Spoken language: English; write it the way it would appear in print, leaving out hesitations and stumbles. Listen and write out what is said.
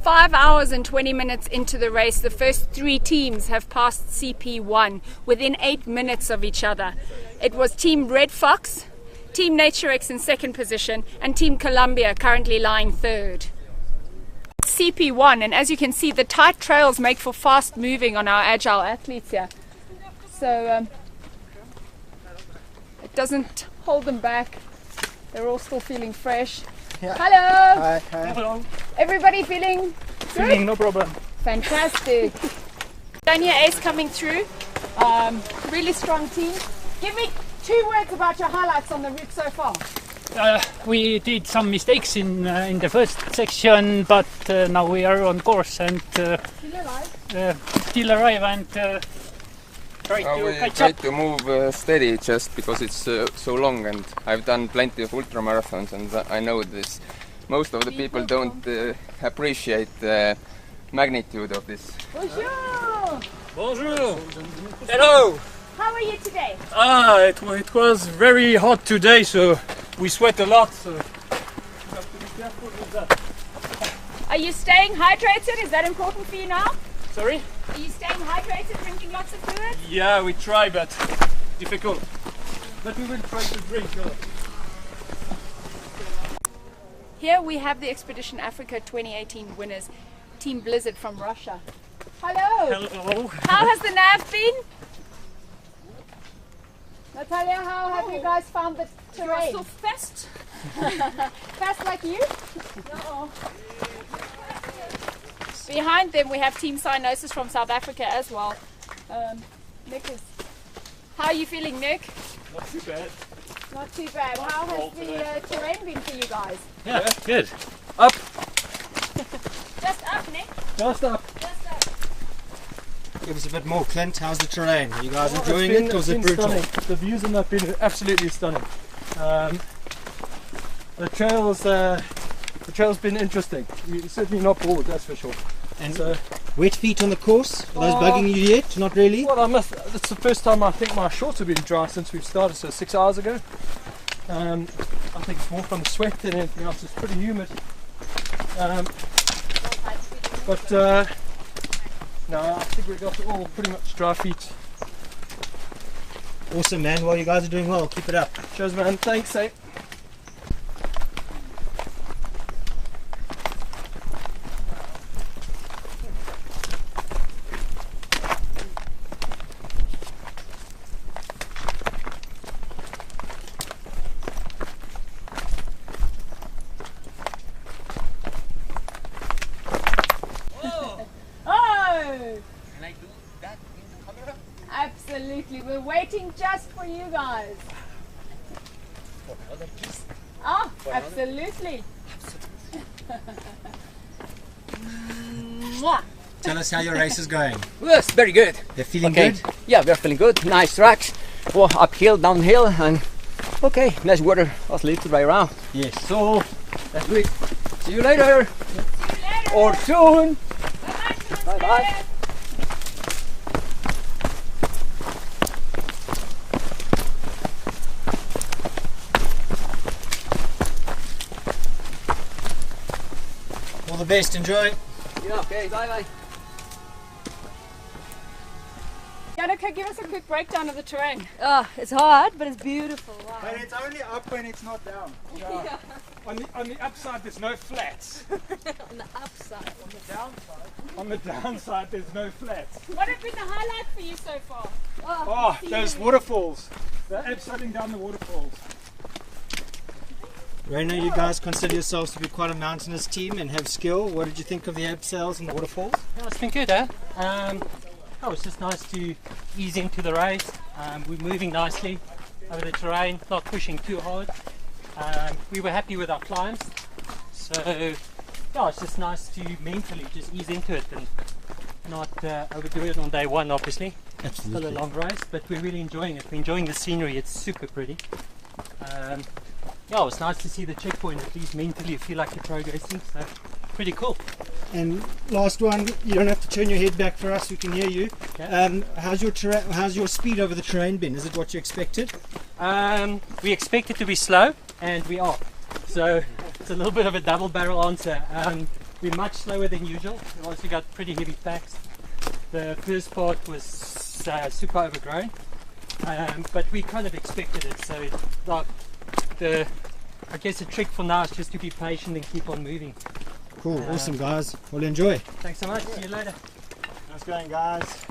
5 hours and 20 minutes into the race, the first 3 teams have passed CP1 within 8 minutes of each other. It was Team Red Fox, Team NatureX in second position, and Team Columbia currently lying third. CP1, and as you can see, the tight trails make for fast moving on our agile athletes here. So it doesn't hold them back. They're all still feeling fresh. Yeah. Hello! Hi, hi. Hello. Everybody feeling good? Feeling no problem. Fantastic. Dania Ace coming through. Really strong team. Give me 2 words about your highlights on the route so far. We did some mistakes in the first section, but now we are on course and still alive and try to catch try up. to move steady just because it's so long, and I've done plenty of ultramarathons and I know this. Most of the people don't appreciate the magnitude of this. Bonjour! Bonjour! Hello! How are you today? It was very hot today, so we sweat a lot, so you have to be careful with that. Are you staying hydrated? Is that important for you now? Sorry? Are you staying hydrated, drinking lots of fluids? Yeah, we try, but difficult. But we will try to drink. Here we have the Expedition Africa 2018 winners, Team Blizzard from Russia. Hello! Hello. How has the nav been? Natalia, how have you guys found the terrain? So fast. Fast like you? No. Behind them we have Team Cyanosis from South Africa as well. Nick is... How are you feeling, Nick? Not too bad. Not too bad. How has the terrain been for you guys? Yeah, good. Up. Just up, Nick. Just up. Just up. Give us a bit more, Clint. How's the terrain? Are you guys enjoying it, or is it brutal? Stunning. The views in that been absolutely stunning. The trail's been interesting. You're certainly not bored, that's for sure. And So, wet feet on the course? Are those bugging you yet? Not really? well, it's the first time I think my shorts have been dry since we've started, so 6 hours ago. I think it's more from the sweat than anything else. It's pretty humid. No, I think we've got all pretty much dry feet. Awesome, man. Well, you guys are doing well. Keep it up. Cheers, man. Thanks, eh? Absolutely, we're waiting just for you guys. Oh, absolutely. Tell us how your race is going. Yes, very good. They're feeling Okay. good? Yeah, we're feeling good. Nice tracks. Well, uphill, downhill, and okay, nice water. Was a little way around. Yes. So that's good. See you later. See you later. Or soon. Bye bye. All the best. Enjoy. Yeah, okay, bye bye. Janneke, give us a quick breakdown of the terrain. Oh, it's hard, but it's beautiful. Wow. But it's only up when it's not down. Yeah. On the upside there's no flats. On the upside. On the downside there's no flats. What have been the highlight for you so far? Oh, those waterfalls. The abseilling down the waterfalls. Raina, you guys consider yourselves to be quite a mountainous team and have skill. What did you think of the abseils and the waterfalls? Yeah, it's been good, eh? It's just nice to ease into the race. We're moving nicely over the terrain, not pushing too hard. We were happy with our climbs, so yeah, it's just nice to mentally just ease into it and not overdo it on day one, obviously. Absolutely. Still a long race, but we're really enjoying it. We're enjoying the scenery, it's super pretty. Yeah, it's nice to see the checkpoint, at least mentally you feel like you're progressing, so pretty cool. And last one, you don't have to turn your head back for us, we can hear you. Okay. How's your speed over the terrain been? Is it what you expected? We expect it to be slow, and we are. So it's a little bit of a double barrel answer. we're much slower than usual. We've also got pretty heavy packs. The first part was super overgrown, but we kind of expected it. So I guess the trick for now is just to be patient and keep on moving. Cool, awesome guys. Well, enjoy. Thanks so much. See you later. Nice going guys.